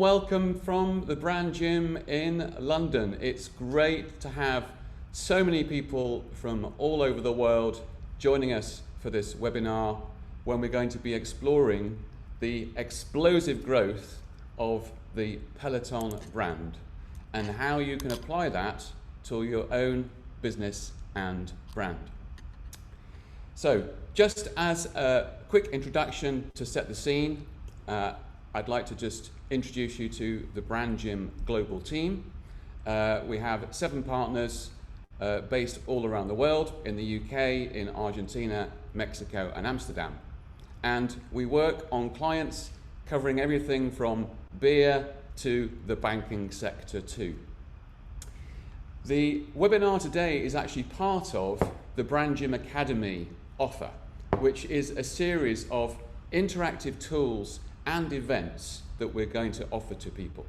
welcome from the Brand Gym in London. It's great to have so many people from all over the world joining us for this webinar when we're going to be exploring the explosive growth of the Peloton brand and how you can apply that to your own business and brand. So, just as a quick introduction to set the scene, I'd like to just introduce you to the Brand Gym global team. We have 7 partners based all around the world, in the UK, in Argentina, Mexico and Amsterdam. And we work on clients covering everything from beer to the banking sector too. The webinar today is actually part of the Brand Gym Academy offer, which is a series of interactive tools and events that we're going to offer to people.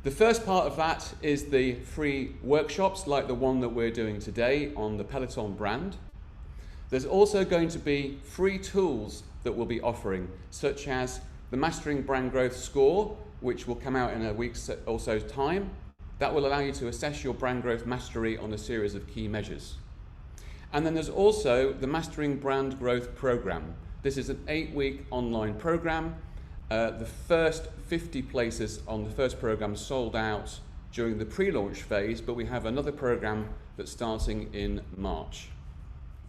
The first part of that is the free workshops like the one that we're doing today on the Peloton brand. There's also going to be free tools that we'll be offering, such as the Mastering Brand Growth Score, which will come out in a week's or so's time. That will allow you to assess your brand growth mastery on a series of key measures. And then there's also the Mastering Brand Growth Program. This is an 8-week online program. The first 50 places on the first program sold out during the pre-launch phase, but we have another program that's starting in March.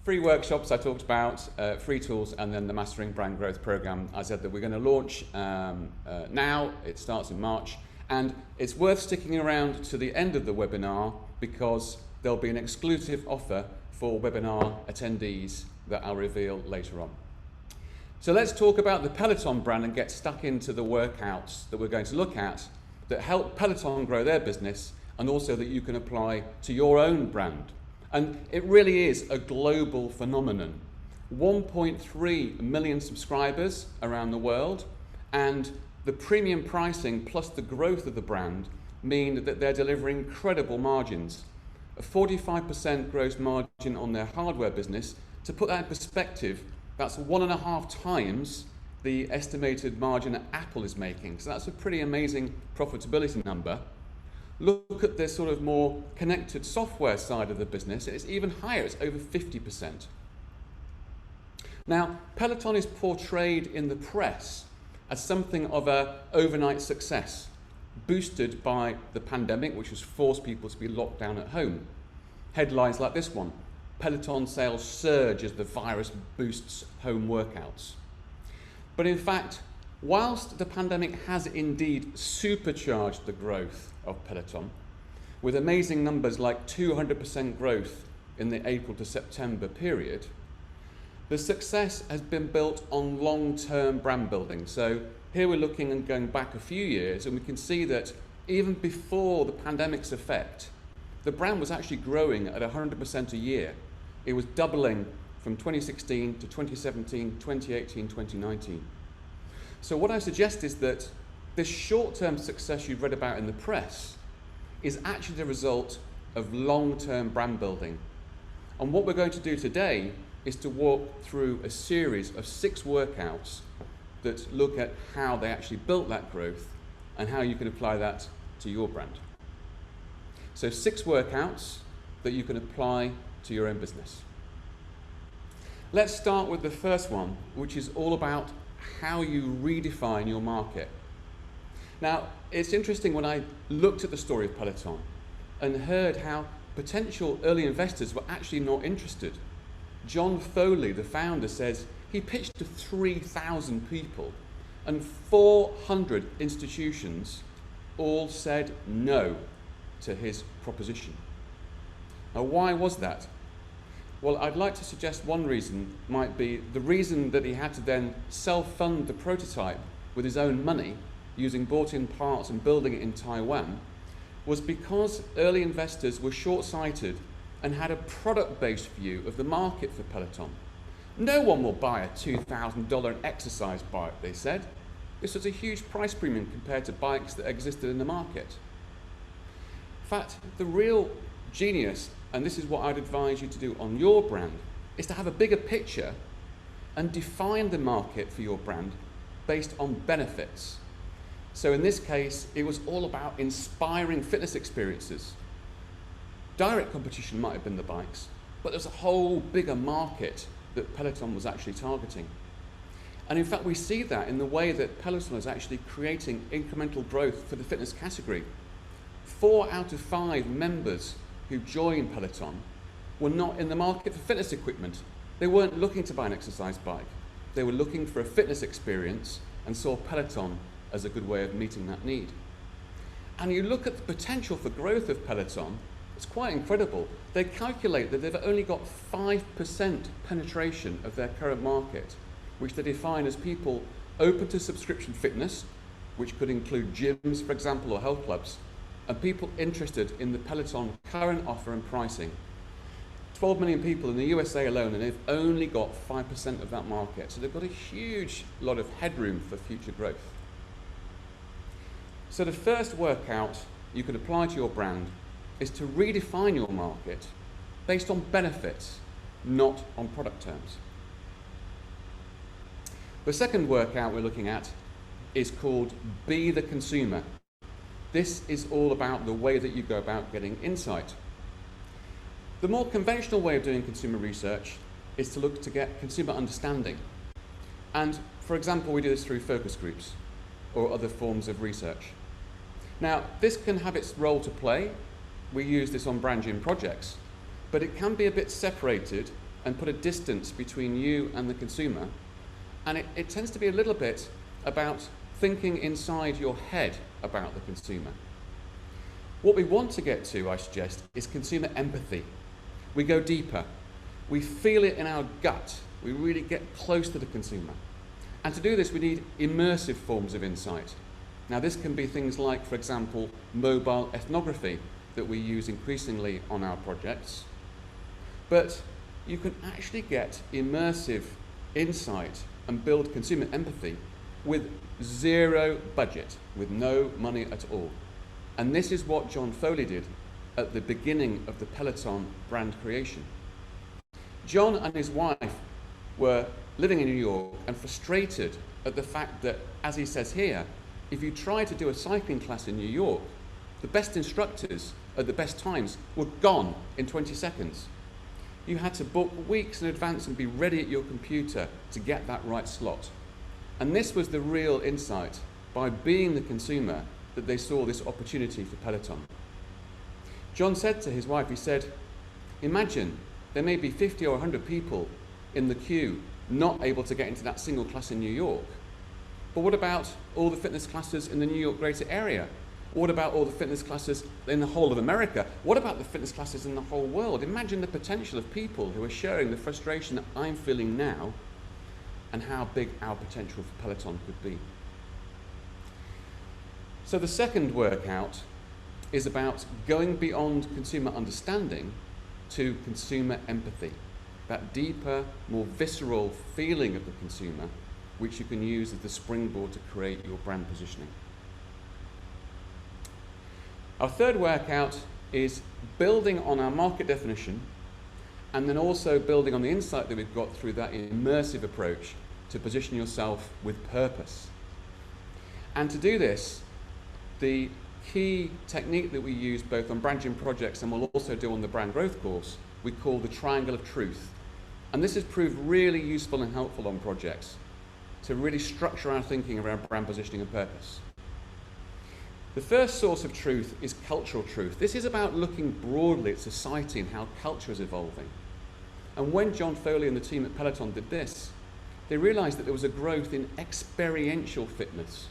Free workshops I talked about, free tools, and then the Mastering Brand Growth Program. I said that we're going to launch now. It starts in March, and it's worth sticking around to the end of the webinar because there'll be an exclusive offer for webinar attendees that I'll reveal later on. So let's talk about the Peloton brand and get stuck into the workouts that we're going to look at that help Peloton grow their business and also that you can apply to your own brand. And it really is a global phenomenon. 1.3 million subscribers around the world, and the premium pricing plus the growth of the brand mean that they're delivering incredible margins. A 45% gross margin on their hardware business. To put that in perspective, that's 1.5 times the estimated margin that Apple is making. So that's a pretty amazing profitability number. Look at this sort of more connected software side of the business. It's even higher, it's over 50%. Now, Peloton is portrayed in the press as something of an overnight success, boosted by the pandemic, which has forced people to be locked down at home. Headlines like this one: Peloton sales surge as the virus boosts home workouts. But in fact, whilst the pandemic has indeed supercharged the growth of Peloton, with amazing numbers like 200% growth in the April to September period, the success has been built on long-term brand building. So here we're looking and going back a few years, and we can see that even before the pandemic's effect, the brand was actually growing at 100% a year. It was doubling from 2016 to 2017, 2018, 2019. So what I suggest is that this short-term success you've read about in the press is actually the result of long-term brand building. And what we're going to do today is to walk through a series of 6 workouts that look at how they actually built that growth and how you can apply that to your brand. So 6 workouts that you can apply to your own business. Let's start with the first one, which is all about how you redefine your market. Now, it's interesting when I looked at the story of Peloton and heard how potential early investors were actually not interested. John Foley, the founder, says he pitched to 3,000 people and 400 institutions all said no to his proposition. Now, why was that? Well, I'd like to suggest one reason might be the reason that he had to then self-fund the prototype with his own money, using bought-in parts and building it in Taiwan, was because early investors were short-sighted and had a product-based view of the market for Peloton. No one will buy a $2,000 exercise bike, they said. This was a huge price premium compared to bikes that existed in the market. In fact, the real genius, and this is what I'd advise you to do on your brand, is to have a bigger picture and define the market for your brand based on benefits. So in this case, it was all about inspiring fitness experiences. Direct competition might have been the bikes, but there's a whole bigger market that Peloton was actually targeting. And in fact, we see that in the way that Peloton is actually creating incremental growth for the fitness category. 4 out of 5 members who joined Peloton were not in the market for fitness equipment. They weren't looking to buy an exercise bike. They were looking for a fitness experience and saw Peloton as a good way of meeting that need. And you look at the potential for growth of Peloton, it's quite incredible. They calculate that they've only got 5% penetration of their current market, which they define as people open to subscription fitness, which could include gyms, for example, or health clubs, and people interested in the Peloton current offer and pricing. 12 million people in the USA alone, and they've only got 5% of that market. So they've got a huge lot of headroom for future growth. So the first workout you can apply to your brand is to redefine your market based on benefits, not on product terms. The second workout we're looking at is called Be the Consumer. This is all about the way that you go about getting insight. The more conventional way of doing consumer research is to look to get consumer understanding. And for example, we do this through focus groups or other forms of research. Now, this can have its role to play. We use this on brandgym projects, but it can be a bit separated and put a distance between you and the consumer. And it tends to be a little bit about thinking inside your head about the consumer. What we want to get to, I suggest, is consumer empathy. We go deeper. We feel it in our gut. We really get close to the consumer. And to do this, we need immersive forms of insight. Now, this can be things like, for example, mobile ethnography that we use increasingly on our projects. But you can actually get immersive insight and build consumer empathy with zero budget, with no money at all. And this is what John Foley did at the beginning of the Peloton brand creation. John and his wife were living in New York and frustrated at the fact that, as he says here, if you try to do a cycling class in New York, the best instructors at the best times were gone in 20 seconds. You had to book weeks in advance and be ready at your computer to get that right slot. And this was the real insight, by being the consumer, that they saw this opportunity for Peloton. John said to his wife, he said, imagine there may be 50 or 100 people in the queue not able to get into that single class in New York. But what about all the fitness classes in the New York greater area? What about all the fitness classes in the whole of America? What about the fitness classes in the whole world? Imagine the potential of people who are sharing the frustration that I'm feeling now and how big our potential for Peloton could be. So the second workout is about going beyond consumer understanding to consumer empathy, that deeper, more visceral feeling of the consumer, which you can use as the springboard to create your brand positioning. Our third workout is building on our market definition and then also building on the insight that we've got through that immersive approach to position yourself with purpose. And to do this, the key technique that we use both on brandgym projects and we'll also do on the brand growth course, we call the triangle of truth. And this has proved really useful and helpful on projects to really structure our thinking around brand positioning and purpose. The first source of truth is cultural truth. This is about looking broadly at society and how culture is evolving. And when John Foley and the team at Peloton did this, they realized that there was a growth in experiential fitness.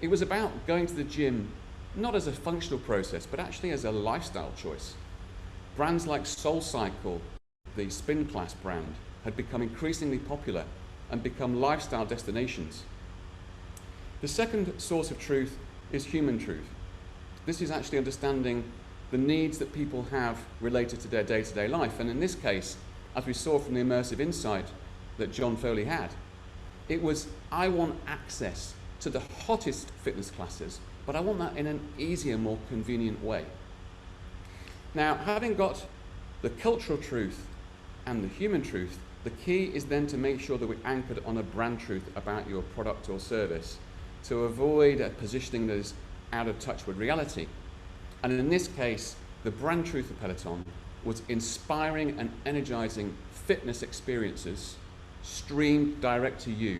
It was about going to the gym not as a functional process, but actually as a lifestyle choice. Brands like SoulCycle, the spin class brand, had become increasingly popular and become lifestyle destinations. The second source of truth is human truth. This is actually understanding the needs that people have related to their day-to-day life. And in this case, as we saw from the immersive insight that John Foley had, it was, I want access to the hottest fitness classes, but I want that in an easier, more convenient way. Now, having got the cultural truth and the human truth, the key is then to make sure that we're anchored on a brand truth about your product or service. to avoid a positioning that is out of touch with reality. And in this case, the brand truth of Peloton was inspiring and energizing fitness experiences streamed direct to you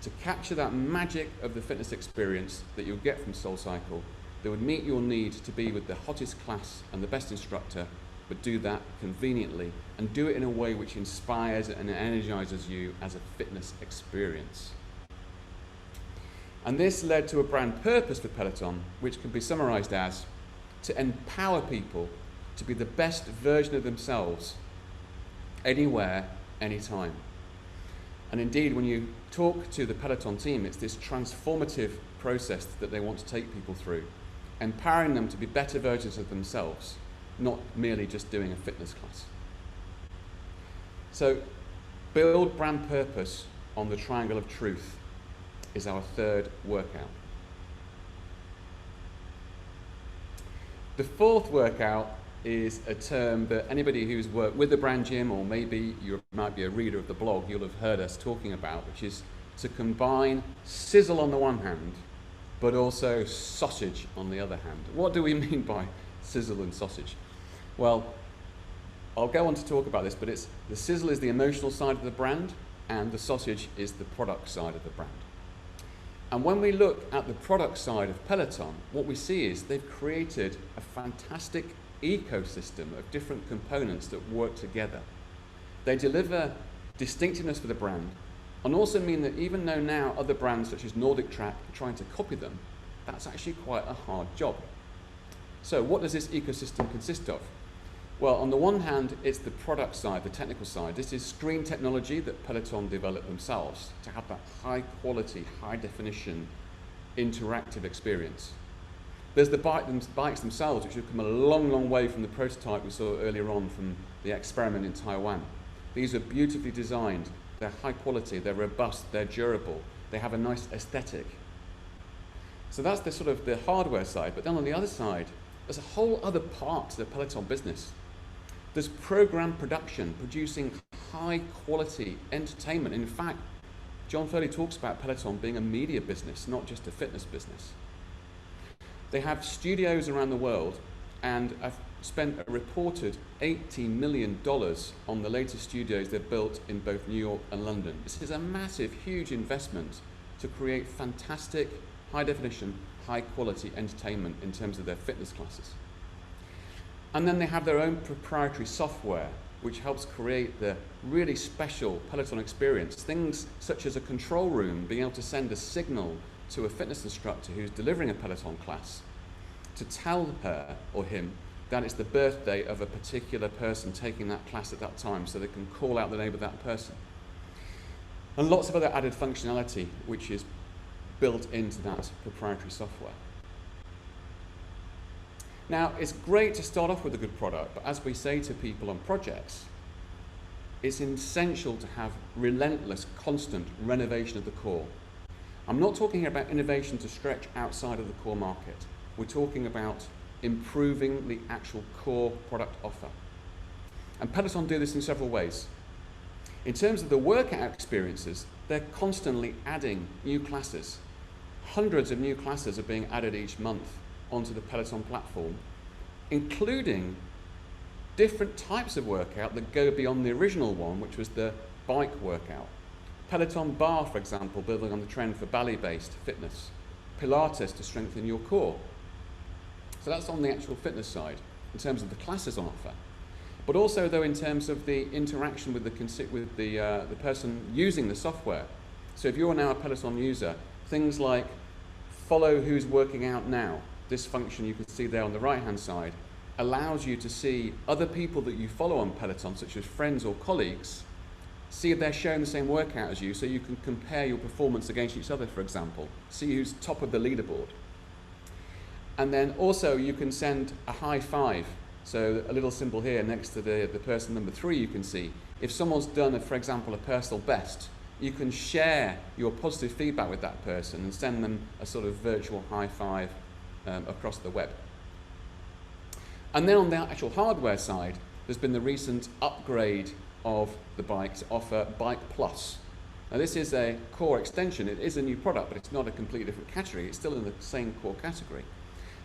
to capture that magic of the fitness experience that you'll get from SoulCycle that would meet your need to be with the hottest class and the best instructor, but do that conveniently and do it in a way which inspires and energizes you as a fitness experience. And this led to a brand purpose for Peloton, which can be summarized as to empower people to be the best version of themselves anywhere, anytime. And indeed, when you talk to the Peloton team, it's this transformative process that they want to take people through, empowering them to be better versions of themselves, not merely just doing a fitness class. So, build brand purpose on the triangle of truth is our third workout. The fourth workout is a term that anybody who's worked with the brand gym, or maybe you might be a reader of the blog, you'll have heard us talking about, which is to combine sizzle on the one hand, but also sausage on the other hand. What do we mean by sizzle and sausage? Well, I'll go on to talk about this, but the sizzle is the emotional side of the brand, and the sausage is the product side of the brand. And when we look at the product side of Peloton, what we see is they've created a fantastic ecosystem of different components that work together. They deliver distinctiveness for the brand, and also mean that even though now other brands such as Nordic Track are trying to copy them, that's actually quite a hard job. So what does this ecosystem consist of? Well, on the one hand, it's the product side, the technical side. This is screen technology that Peloton developed themselves to have that high quality, high definition, interactive experience. There's the bikes themselves, which have come a long, long way from the prototype we saw earlier on from the experiment in Taiwan. These are beautifully designed, they're high quality, they're robust, they're durable, they have a nice aesthetic. So that's the sort of the hardware side, but then on the other side, there's a whole other part to the Peloton business. There's program production, producing high quality entertainment. In fact, John Furley talks about Peloton being a media business, not just a fitness business. They have studios around the world and have spent a reported $80 million on the latest studios they've built in both New York and London. This is a massive, huge investment to create fantastic, high definition, high quality entertainment in terms of their fitness classes. And then they have their own proprietary software, which helps create the really special Peloton experience. Things such as a control room, being able to send a signal to a fitness instructor who's delivering a Peloton class to tell her or him that it's the birthday of a particular person taking that class at that time, so they can call out the name of that person. And lots of other added functionality which is built into that proprietary software. Now, it's great to start off with a good product, but as we say to people on projects, it's essential to have relentless, constant renovation of the core. I'm not talking about innovation to stretch outside of the core market. We're talking about improving the actual core product offer. And Peloton do this in several ways. In terms of the workout experiences, they're constantly adding new classes. Hundreds of new classes are being added each month onto the Peloton platform, including different types of workout that go beyond the original one, which was the bike workout. Peloton Bar, for example, building on the trend for ballet-based fitness. Pilates to strengthen your core. So that's on the actual fitness side, in terms of the classes on offer. But also, though, in terms of the interaction with the person using the software. So if you're now a Peloton user, things like follow who's working out now. This function you can see there on the right-hand side allows you to see other people that you follow on Peloton, such as friends or colleagues, see if they're showing the same workout as you, so you can compare your performance against each other, for example. See who's top of the leaderboard. And then also you can send a high five. So a little symbol here next to the person number 3 you can see. If someone's done, for example, a personal best, you can share your positive feedback with that person and send them a sort of virtual high five across the web. And then on the actual hardware side, there's been the recent upgrade of the bike to offer Bike Plus. Now this is a core extension. It is a new product, but it's not a completely different category. It's still in the same core category.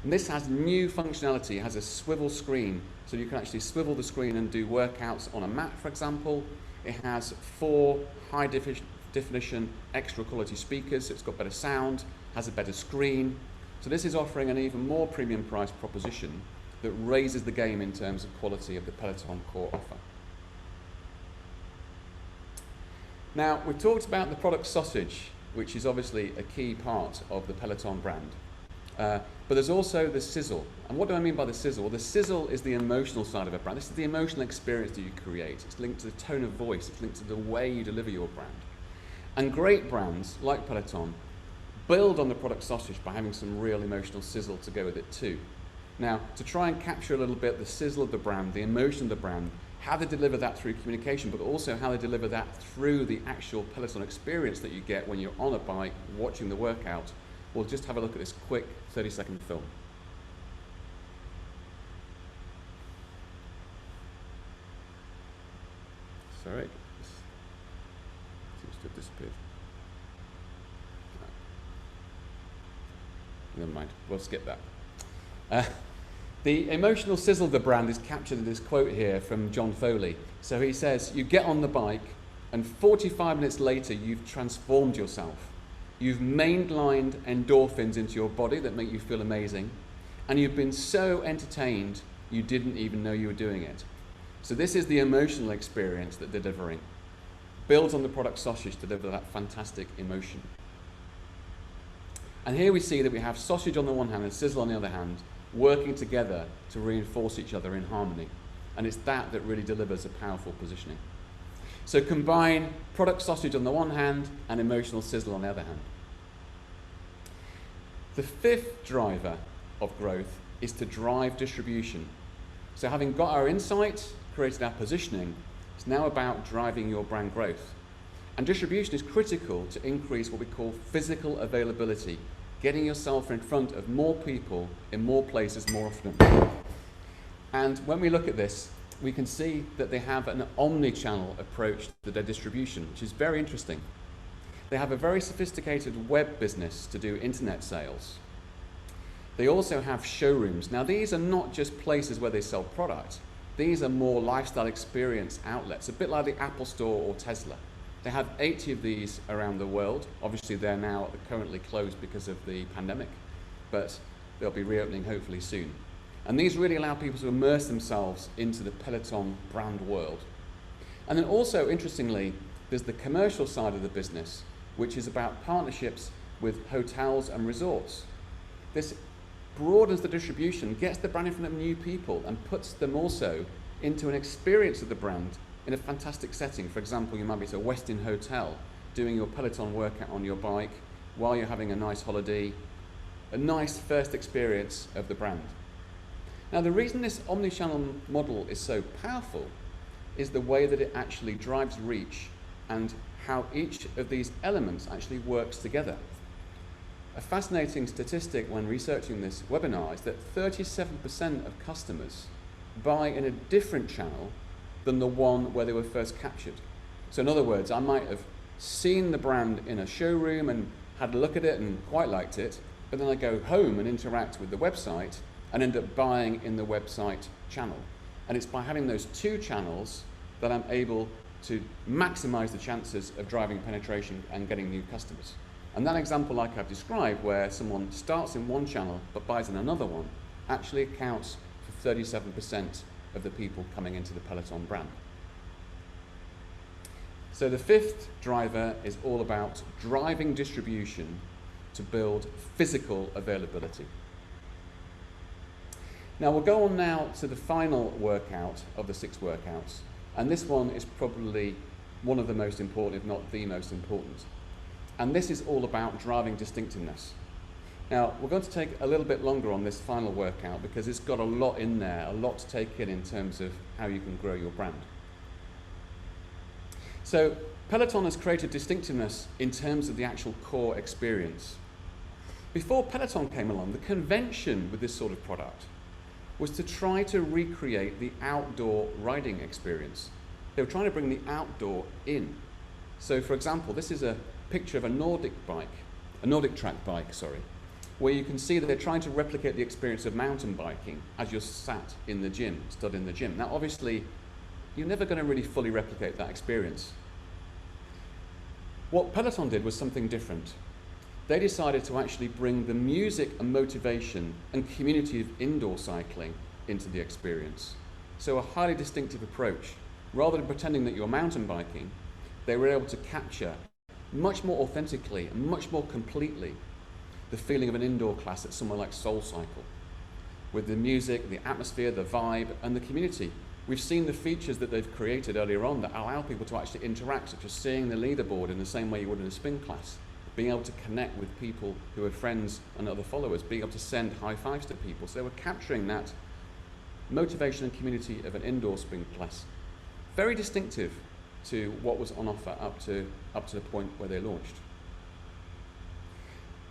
And this has new functionality. It has a swivel screen, so you can actually swivel the screen and do workouts on a mat, for example. It has 4 high definition extra quality speakers, so it's got better sound, has a better screen. So this is offering an even more premium price proposition that raises the game in terms of quality of the Peloton core offer. Now, we've talked about the product sausage, which is obviously a key part of the Peloton brand. But there's also the sizzle. And what do I mean by the sizzle? Well, the sizzle is the emotional side of a brand. This is the emotional experience that you create. It's linked to the tone of voice. It's linked to the way you deliver your brand. And great brands, like Peloton, build on the product sausage by having some real emotional sizzle to go with it too. Now, to try and capture a little bit the sizzle of the brand, the emotion of the brand, how they deliver that through communication, but also how they deliver that through the actual Peloton experience that you get when you're on a bike watching the workout, we'll just have a look at this quick 30-second film. Sorry, this seems to have disappeared. Never mind, we'll skip that. The emotional sizzle of the brand is captured in this quote here from John Foley. So he says, you get on the bike and 45 minutes later you've transformed yourself. You've mainlined endorphins into your body that make you feel amazing, and you've been so entertained you didn't even know you were doing it. So this is the emotional experience that they're delivering. Builds on the product sausage to deliver that fantastic emotion. And here we see that we have sausage on the one hand and sizzle on the other hand, working together to reinforce each other in harmony. And it's that that really delivers a powerful positioning. So combine product sausage on the one hand and emotional sizzle on the other hand. The 5th driver of growth is to drive distribution. So having got our insight, created our positioning, it's now about driving your brand growth. And distribution is critical to increase what we call physical availability, getting yourself in front of more people in more places more often. And when we look at this, we can see that they have an omni-channel approach to their distribution, which is very interesting. They have a very sophisticated web business to do internet sales. They also have showrooms. Now, these are not just places where they sell product. These are more lifestyle experience outlets, a bit like the Apple Store or Tesla. They have 80 of these around the world. Obviously, they're now currently closed because of the pandemic, but they'll be reopening hopefully soon. And these really allow people to immerse themselves into the Peloton brand world. And then also, interestingly, there's the commercial side of the business, which is about partnerships with hotels and resorts. This broadens the distribution, gets the brand in front of new people, and puts them also into an experience of the brand in a fantastic setting. For example, you might be at a Westin hotel doing your Peloton workout on your bike while you're having a nice holiday, a nice first experience of the brand. Now, the reason this omni-channel model is so powerful is the way that it actually drives reach and how each of these elements actually works together. A fascinating statistic when researching this webinar is that 37% of customers buy in a different channel than the one where they were first captured. So in other words, I might have seen the brand in a showroom and had a look at it and quite liked it, but then I go home and interact with the website and end up buying in the website channel. And it's by having those 2 channels that I'm able to maximize the chances of driving penetration and getting new customers. And that example, like I've described, where someone starts in one channel but buys in another one, actually accounts for 37% of the people coming into the Peloton brand. So the 5th driver is all about driving distribution to build physical availability. Now we'll go on now to the final workout of the 6 workouts, and this one is probably one of the most important, if not the most important. And this is all about driving distinctiveness. Now, we're going to take a little bit longer on this final workout because it's got a lot in there, a lot to take in terms of how you can grow your brand. So, Peloton has created distinctiveness in terms of the actual core experience. Before Peloton came along, the convention with this sort of product was to try to recreate the outdoor riding experience. They were trying to bring the outdoor in. So for example, this is a picture of a Nordic track bike, where you can see that they're trying to replicate the experience of mountain biking as you're sat in the gym, stood in the gym. Now obviously, you're never going to really fully replicate that experience. What Peloton did was something different. They decided to actually bring the music and motivation and community of indoor cycling into the experience. So a highly distinctive approach. Rather than pretending that you're mountain biking, they were able to capture much more authentically and much more completely the feeling of an indoor class at somewhere like SoulCycle, with the music, the atmosphere, the vibe, and the community. We've seen the features that they've created earlier on that allow people to actually interact, such as seeing the leaderboard in the same way you would in a spin class, being able to connect with people who are friends and other followers, being able to send high fives to people. So we're capturing that motivation and community of an indoor spin class. Very distinctive to what was on offer up to the point where they launched.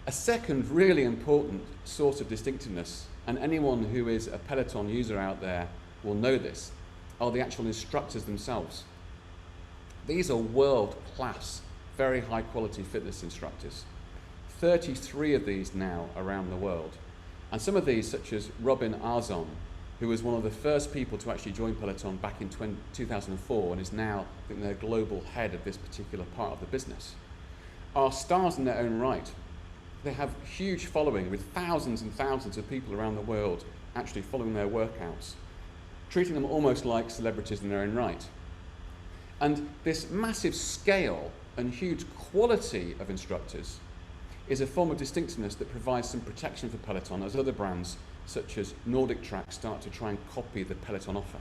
A second really important source of distinctiveness, and anyone who is a Peloton user out there will know this, are the actual instructors themselves. These are world-class, very high-quality fitness instructors. 33 of these now around the world. And some of these, such as Robin Arzon, who was one of the first people to actually join Peloton back in 2004 and is now, I think, their global head of this particular part of the business, are stars in their own right. They have huge following with thousands and thousands of people around the world actually following their workouts, treating them almost like celebrities in their own right. And this massive scale and huge quality of instructors is a form of distinctiveness that provides some protection for Peloton as other brands such as Nordic Track start to try and copy the Peloton offer.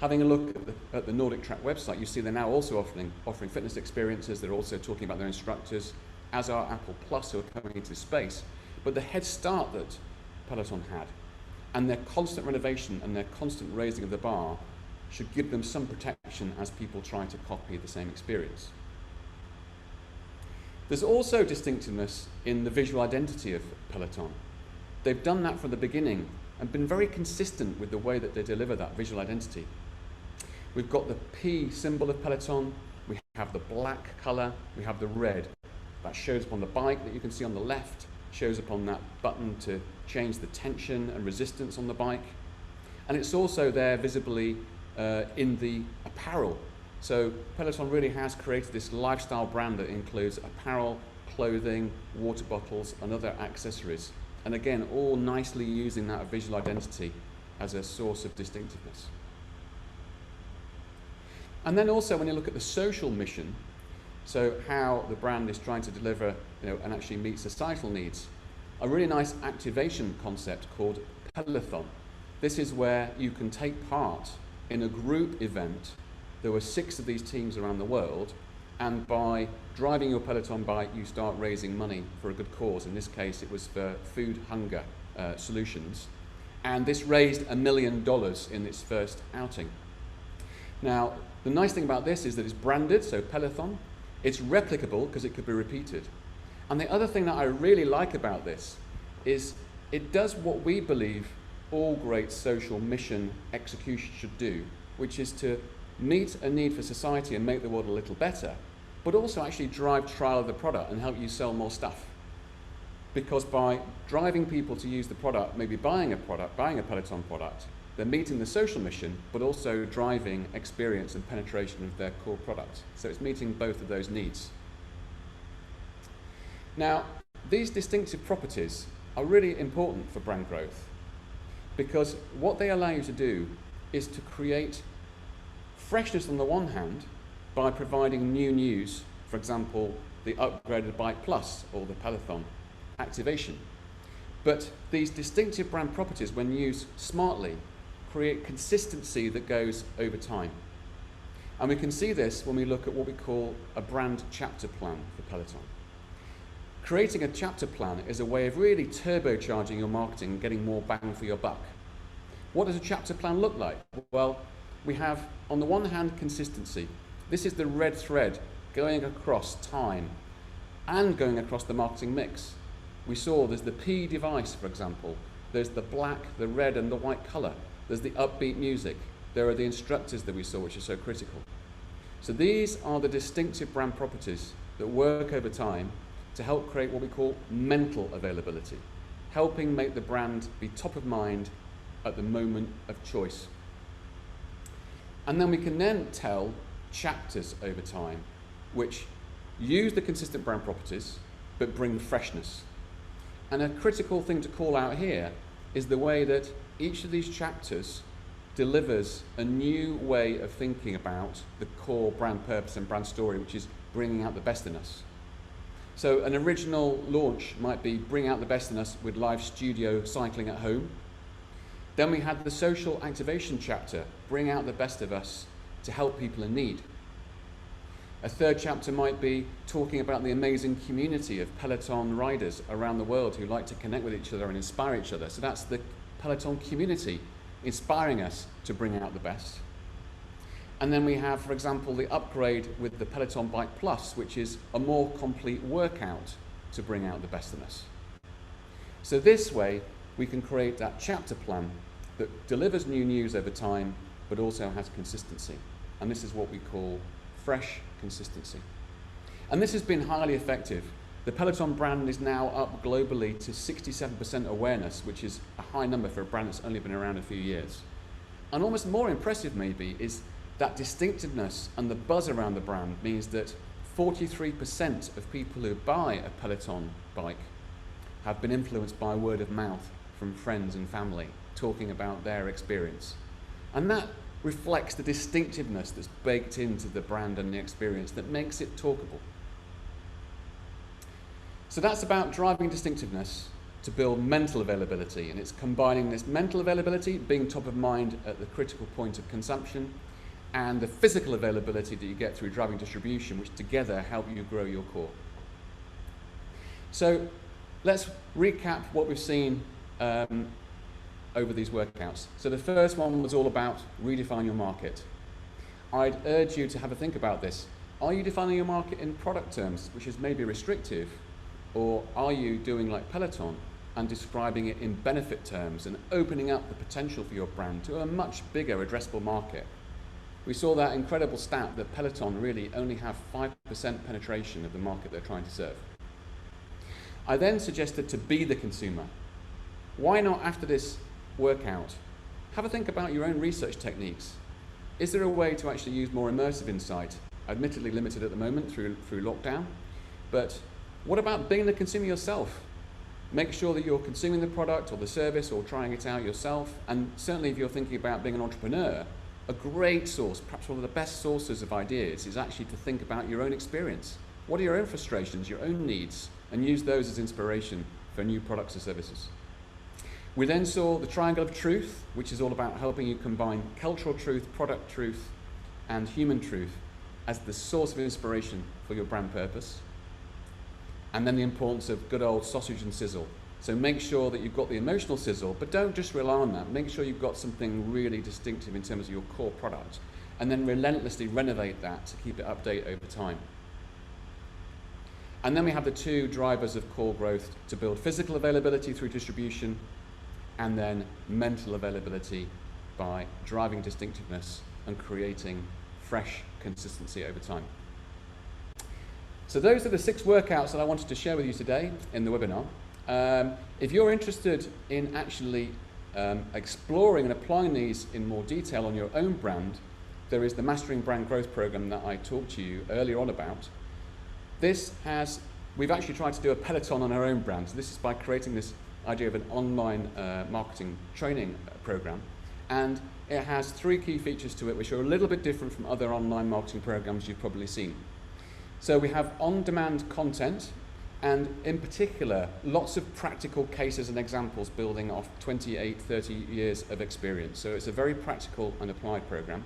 Having a look at the Nordic Track website, you see they're now also offering fitness experiences. They're also talking about their instructors, as are Apple Plus, who are coming into space. But the head start that Peloton had, and their constant renovation and their constant raising of the bar, should give them some protection as people try to copy the same experience. There's also distinctiveness in the visual identity of Peloton. They've done that from the beginning and been very consistent with the way that they deliver that visual identity. We've got the P symbol of Peloton, we have the black color, we have the red. That shows up on the bike that you can see on the left, shows up on that button to change the tension and resistance on the bike. And it's also there visibly in the apparel. So Peloton really has created this lifestyle brand that includes apparel, clothing, water bottles, and other accessories. And again, all nicely using that visual identity as a source of distinctiveness. And then also when you look at the social mission, so how the brand is trying to deliver, and actually meet societal needs, a really nice activation concept called Peloton. This is where you can take part in a group event. There were 6 of these teams around the world, and by driving your Peloton bike, you start raising money for a good cause. In this case, it was for food hunger solutions. And this raised $1 million in its first outing. Now, the nice thing about this is that it's branded, so Peloton. It's replicable because it could be repeated. And the other thing that I really like about this is it does what we believe all great social mission execution should do, which is to meet a need for society and make the world a little better, but also actually drive trial of the product and help you sell more stuff. Because by driving people to use the product, maybe buying a Peloton product, they're meeting the social mission, but also driving experience and penetration of their core product. So it's meeting both of those needs. Now, these distinctive properties are really important for brand growth because what they allow you to do is to create freshness on the one hand by providing new news, for example, the upgraded Bike Plus or the Peloton activation. But these distinctive brand properties, when used smartly, create consistency that goes over time. And we can see this when we look at what we call a brand chapter plan for Peloton. Creating a chapter plan is a way of really turbocharging your marketing and getting more bang for your buck. What does a chapter plan look like? Well, we have, on the one hand, consistency. This is the red thread going across time and going across the marketing mix. We saw there's the P device, for example. There's the black, the red, and the white color. There's the upbeat music. There are the instructors that we saw, which are so critical. So these are the distinctive brand properties that work over time to help create what we call mental availability, helping make the brand be top of mind at the moment of choice. And then we can then tell chapters over time which use the consistent brand properties but bring freshness. And a critical thing to call out here is the way that each of these chapters delivers a new way of thinking about the core brand purpose and brand story, which is bringing out the best in us. So an original launch might be bring out the best in us with live studio cycling at home. Then we had the social activation chapter, bring out the best of us to help people in need. A third chapter might be talking about the amazing community of Peloton riders around the world who like to connect with each other and inspire each other. So that's the Peloton community inspiring us to bring out the best. And then we have, for example, the upgrade with the Peloton Bike Plus, which is a more complete workout to bring out the best in us. So this way, we can create that chapter plan that delivers new news over time, but also has consistency. And this is what we call fresh consistency. And this has been highly effective. The Peloton brand is now up globally to 67% awareness, which is a high number for a brand that's only been around a few years. And almost more impressive maybe is that distinctiveness and the buzz around the brand means that 43% of people who buy a Peloton bike have been influenced by word of mouth from friends and family talking about their experience. And that reflects the distinctiveness that's baked into the brand and the experience that makes it talkable. So that's about driving distinctiveness to build mental availability, and it's combining this mental availability, being top of mind at the critical point of consumption, and the physical availability that you get through driving distribution, which together help you grow your core. So let's recap what we've seen over these workouts. So the first one was all about redefine your market. I'd urge you to have a think about this. Are you defining your market in product terms, which is maybe restrictive, or are you doing like Peloton and describing it in benefit terms and opening up the potential for your brand to a much bigger addressable market? We saw that incredible stat that Peloton really only have 5% penetration of the market they're trying to serve. I then suggested to be the consumer. Why not, after this workout, have a think about your own research techniques? Is there a way to actually use more immersive insight? Admittedly limited at the moment through lockdown, but what about being the consumer yourself? Make sure that you're consuming the product or the service or trying it out yourself, and certainly if you're thinking about being an entrepreneur, a great source, perhaps one of the best sources of ideas, is actually to think about your own experience. What are your own frustrations, your own needs, and use those as inspiration for new products or services. We then saw the triangle of truth, which is all about helping you combine cultural truth, product truth, and human truth as the source of inspiration for your brand purpose. And then the importance of good old sausage and sizzle. So make sure that you've got the emotional sizzle, but don't just rely on that. Make sure you've got something really distinctive in terms of your core product, and then relentlessly renovate that to keep it updated over time. And then we have the two drivers of core growth to build physical availability through distribution, and then mental availability by driving distinctiveness and creating fresh consistency over time. So those are the 6 workouts that I wanted to share with you today in the webinar. If you're interested in actually exploring and applying these in more detail on your own brand, there is the Mastering Brand Growth program that I talked to you earlier on about. We've actually tried to do a Peloton on our own brand. So this is by creating this idea of an online marketing training program. And it has 3 key features to it, which are a little bit different from other online marketing programs you've probably seen. So we have on-demand content, and in particular, lots of practical cases and examples building off 28, 30 years of experience. So it's a very practical and applied program.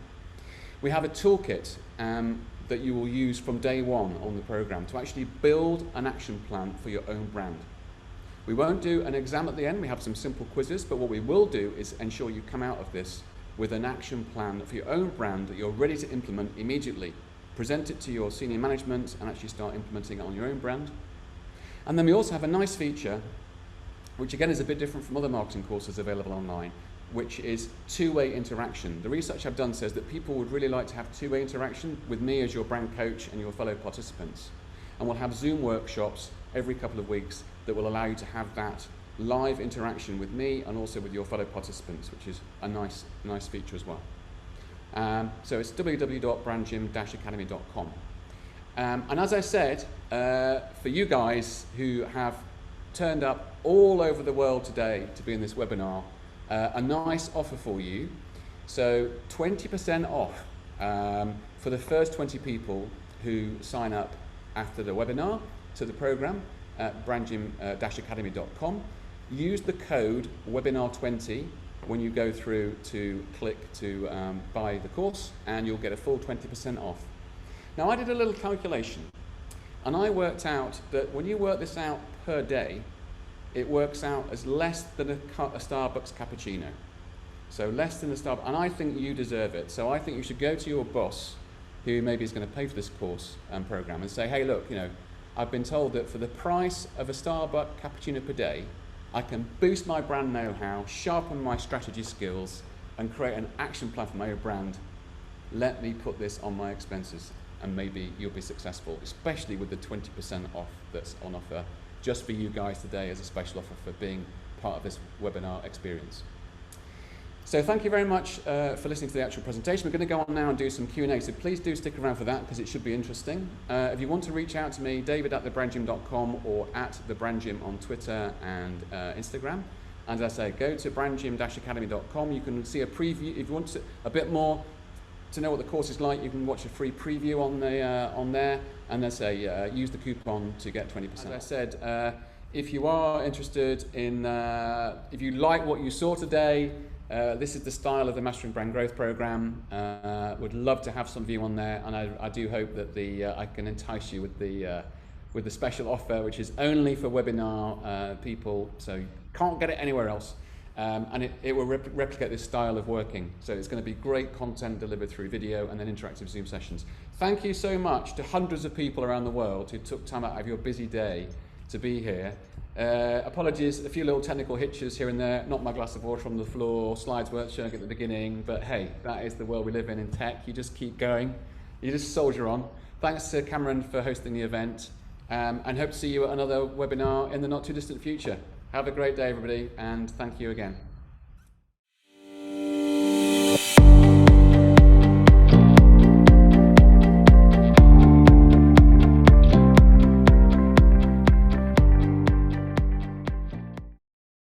We have a toolkit that you will use from day one on the program to actually build an action plan for your own brand. We won't do an exam at the end. We have some simple quizzes, but what we will do is ensure you come out of this with an action plan for your own brand that you're ready to implement immediately. Present it to your senior management and actually start implementing it on your own brand. And then we also have a nice feature, which again is a bit different from other marketing courses available online, which is two-way interaction. The research I've done says that people would really like to have two-way interaction with me as your brand coach and your fellow participants. And we'll have Zoom workshops every couple of weeks that will allow you to have that live interaction with me and also with your fellow participants, which is a nice feature as well. So it's www.brandgym-academy.com. And as I said, for you guys who have turned up all over the world today to be in this webinar, a nice offer for you. So 20% off for the first 20 people who sign up after the webinar to the program at brandgym-academy.com. Use the code webinar20 when you go through to click to buy the course, and you'll get a full 20% off. Now, I did a little calculation, and I worked out that when you work this out per day, it works out as less than a Starbucks cappuccino. So less than a Starbucks, and I think you deserve it. So I think you should go to your boss, who maybe is going to pay for this course program, and say, hey, look, you know, I've been told that for the price of a Starbucks cappuccino per day, I can boost my brand know-how, sharpen my strategy skills, and create an action plan for my own brand. Let me put this on my expenses, and maybe you'll be successful, especially with the 20% off that's on offer just for you guys today as a special offer for being part of this webinar experience. So thank you very much for listening to the actual presentation. We're going to go on now and do some Q&A, so please do stick around for that because it should be interesting. If you want to reach out to me, david@thebrandgym.com or @thebrandgym on Twitter and Instagram. And as I say, go to brandgym-academy.com. You can see a preview. If you want a bit more to know what the course is like, you can watch a free preview on there. And as I say, use the coupon to get 20%. As I said, if you are interested in, if you like what you saw today, this is the style of the Mastering Brand Growth Program. Would love to have some of you on there, and I do hope that I can entice you with the special offer, which is only for webinar people, so you can't get it anywhere else. And it will replicate this style of working. So it's going to be great content delivered through video and then interactive Zoom sessions. Thank you so much to hundreds of people around the world who took time out of your busy day to be here. Apologies, a few little technical hitches here and there, not my glass of water on the floor, slides weren't showing at the beginning, but hey, that is the world we live in tech. You just keep going, you just soldier on. Thanks to Cameron for hosting the event, and hope to see you at another webinar in the not too distant future. Have a great day, everybody, and thank you again.